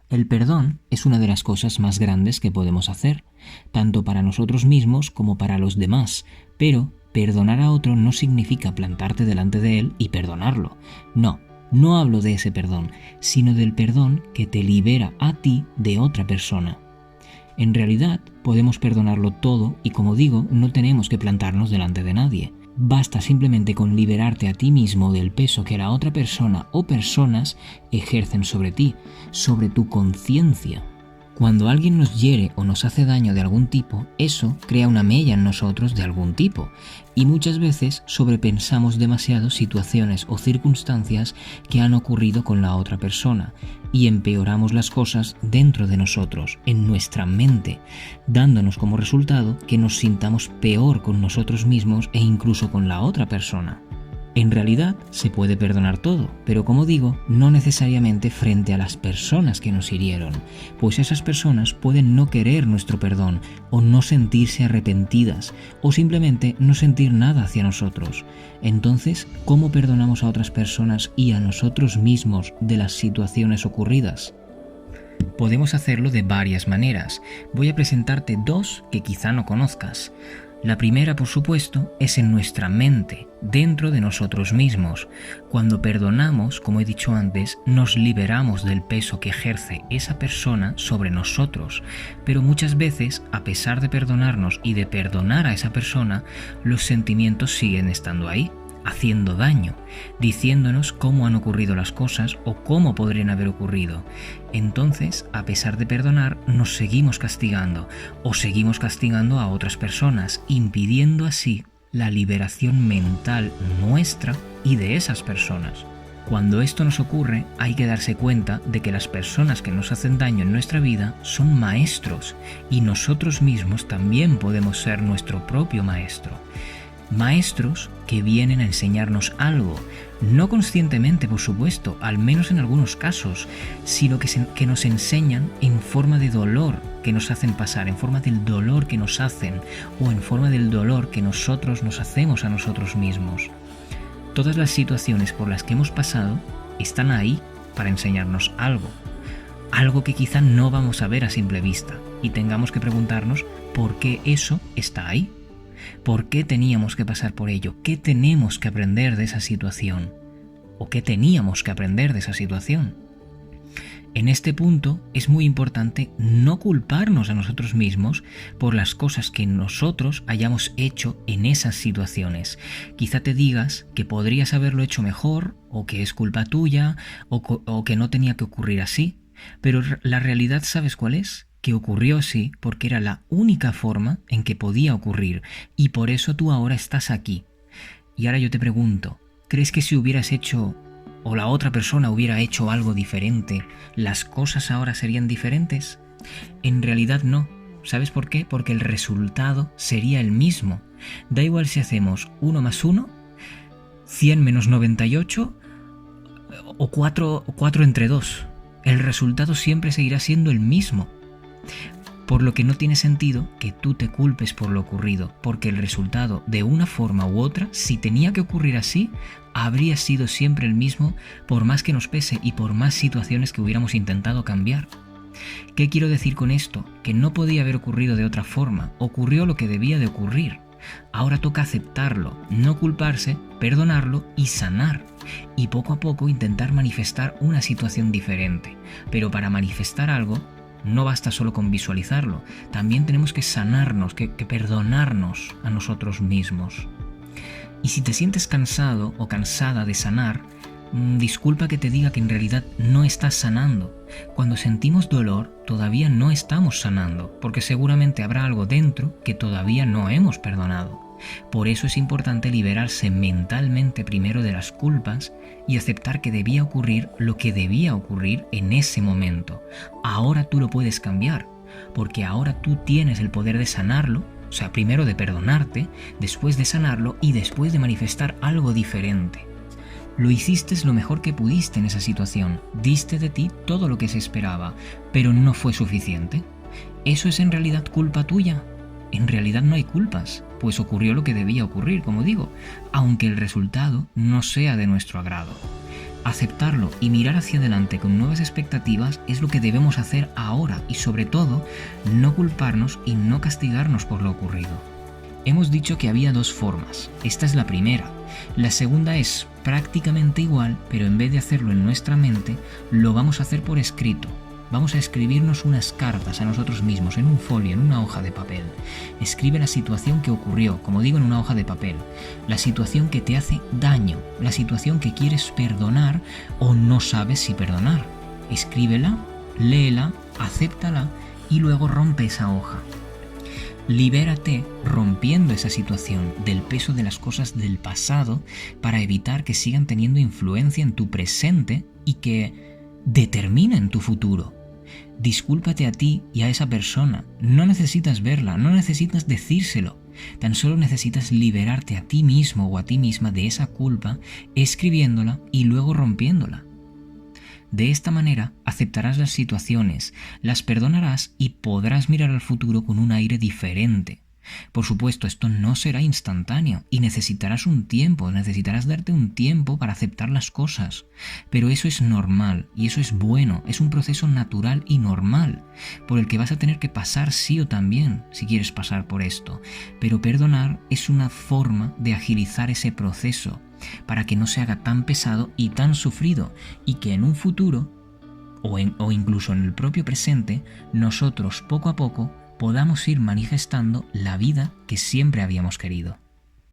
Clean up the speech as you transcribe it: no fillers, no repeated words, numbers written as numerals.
El perdón es una de las cosas más grandes que podemos hacer, tanto para nosotros mismos como para los demás, pero perdonar a otro no significa plantarte delante de él y perdonarlo. No, no hablo de ese perdón, sino del perdón que te libera a ti de otra persona. En realidad, podemos perdonarlo todo y, como digo, no tenemos que plantarnos delante de nadie. Basta simplemente con liberarte a ti mismo del peso que la otra persona o personas ejercen sobre ti, sobre tu conciencia. Cuando alguien nos hiere o nos hace daño de algún tipo, eso crea una mella en nosotros de algún tipo, y muchas veces sobrepensamos demasiado situaciones o circunstancias que han ocurrido con la otra persona, y empeoramos las cosas dentro de nosotros, en nuestra mente, dándonos como resultado que nos sintamos peor con nosotros mismos e incluso con la otra persona. En realidad se puede perdonar todo, pero como digo, no necesariamente frente a las personas que nos hirieron, pues esas personas pueden no querer nuestro perdón o no sentirse arrepentidas o simplemente no sentir nada hacia nosotros. Entonces, ¿cómo perdonamos a otras personas y a nosotros mismos de las situaciones ocurridas? Podemos hacerlo de varias maneras. Voy a presentarte dos que quizá no conozcas. La primera, por supuesto, es en nuestra mente, dentro de nosotros mismos. Cuando perdonamos, como he dicho antes, nos liberamos del peso que ejerce esa persona sobre nosotros. Pero muchas veces, a pesar de perdonarnos y de perdonar a esa persona, los sentimientos siguen estando ahí, haciendo daño, diciéndonos cómo han ocurrido las cosas o cómo podrían haber ocurrido. Entonces, a pesar de perdonar, nos seguimos castigando o seguimos castigando a otras personas, impidiendo así la liberación mental nuestra y de esas personas. Cuando esto nos ocurre, hay que darse cuenta de que las personas que nos hacen daño en nuestra vida son maestros y nosotros mismos también podemos ser nuestro propio maestro. Maestros que vienen a enseñarnos algo, no conscientemente por supuesto, al menos en algunos casos, sino que nos enseñan en forma de dolor que nos hacen pasar, en forma del dolor que nos hacen o en forma del dolor que nosotros nos hacemos a nosotros mismos. Todas las situaciones por las que hemos pasado están ahí para enseñarnos algo, algo que quizá no vamos a ver a simple vista y tengamos que preguntarnos por qué eso está ahí. ¿Por qué teníamos que pasar por ello? ¿Qué tenemos que aprender de esa situación? ¿O qué teníamos que aprender de esa situación? En este punto es muy importante no culparnos a nosotros mismos por las cosas que nosotros hayamos hecho en esas situaciones. Quizá te digas que podrías haberlo hecho mejor, o que es culpa tuya, o que no tenía que ocurrir así, pero la realidad, ¿sabes cuál es? Que ocurrió así porque era la única forma en que podía ocurrir y por eso tú ahora estás aquí. Y ahora yo te pregunto, ¿crees que si hubieras hecho o la otra persona hubiera hecho algo diferente, las cosas ahora serían diferentes? En realidad no. ¿Sabes por qué? Porque el resultado sería el mismo. Da igual si hacemos 1 más 1, 100 menos 98 o 4 entre 2. El resultado siempre seguirá siendo el mismo. Por lo que no tiene sentido que tú te culpes por lo ocurrido, porque el resultado, de una forma u otra, si tenía que ocurrir así, habría sido siempre el mismo, por más que nos pese y por más situaciones que hubiéramos intentado cambiar. ¿Qué quiero decir con esto? Que no podía haber ocurrido de otra forma, ocurrió lo que debía de ocurrir. Ahora toca aceptarlo, no culparse, perdonarlo y sanar. Y poco a poco intentar manifestar una situación diferente. Pero para manifestar algo, no basta solo con visualizarlo, también tenemos que sanarnos, que perdonarnos a nosotros mismos. Y si te sientes cansado o cansada de sanar, disculpa que te diga que en realidad no estás sanando. Cuando sentimos dolor, todavía no estamos sanando, porque seguramente habrá algo dentro que todavía no hemos perdonado. Por eso es importante liberarse mentalmente primero de las culpas y aceptar que debía ocurrir lo que debía ocurrir en ese momento. Ahora tú lo puedes cambiar, porque ahora tú tienes el poder de sanarlo, o sea, primero de perdonarte, después de sanarlo y después de manifestar algo diferente. Lo hiciste lo mejor que pudiste en esa situación, diste de ti todo lo que se esperaba, pero no fue suficiente. ¿Eso es en realidad culpa tuya? En realidad no hay culpas, pues ocurrió lo que debía ocurrir, como digo, aunque el resultado no sea de nuestro agrado. Aceptarlo y mirar hacia adelante con nuevas expectativas es lo que debemos hacer ahora y sobre todo no culparnos y no castigarnos por lo ocurrido. Hemos dicho que había dos formas. Esta es la primera. La segunda es prácticamente igual, pero en vez de hacerlo en nuestra mente, lo vamos a hacer por escrito. Vamos a escribirnos unas cartas a nosotros mismos en un folio, en una hoja de papel. Escribe la situación que ocurrió, como digo, en una hoja de papel. La situación que te hace daño, la situación que quieres perdonar o no sabes si perdonar. Escríbela, léela, acéptala y luego rompe esa hoja. Libérate rompiendo esa situación del peso de las cosas del pasado para evitar que sigan teniendo influencia en tu presente y que determinen tu futuro. Discúlpate a ti y a esa persona. No necesitas verla, no necesitas decírselo. Tan solo necesitas liberarte a ti mismo o a ti misma de esa culpa, escribiéndola y luego rompiéndola. De esta manera aceptarás las situaciones, las perdonarás y podrás mirar al futuro con un aire diferente. Por supuesto, esto no será instantáneo y necesitarás darte un tiempo para aceptar las cosas. Pero eso es normal y eso es bueno, es un proceso natural y normal, por el que vas a tener que pasar sí o también, si quieres pasar por esto. Pero perdonar es una forma de agilizar ese proceso, para que no se haga tan pesado y tan sufrido, y que en un futuro, o incluso en el propio presente, nosotros poco a poco podamos ir manifestando la vida que siempre habíamos querido.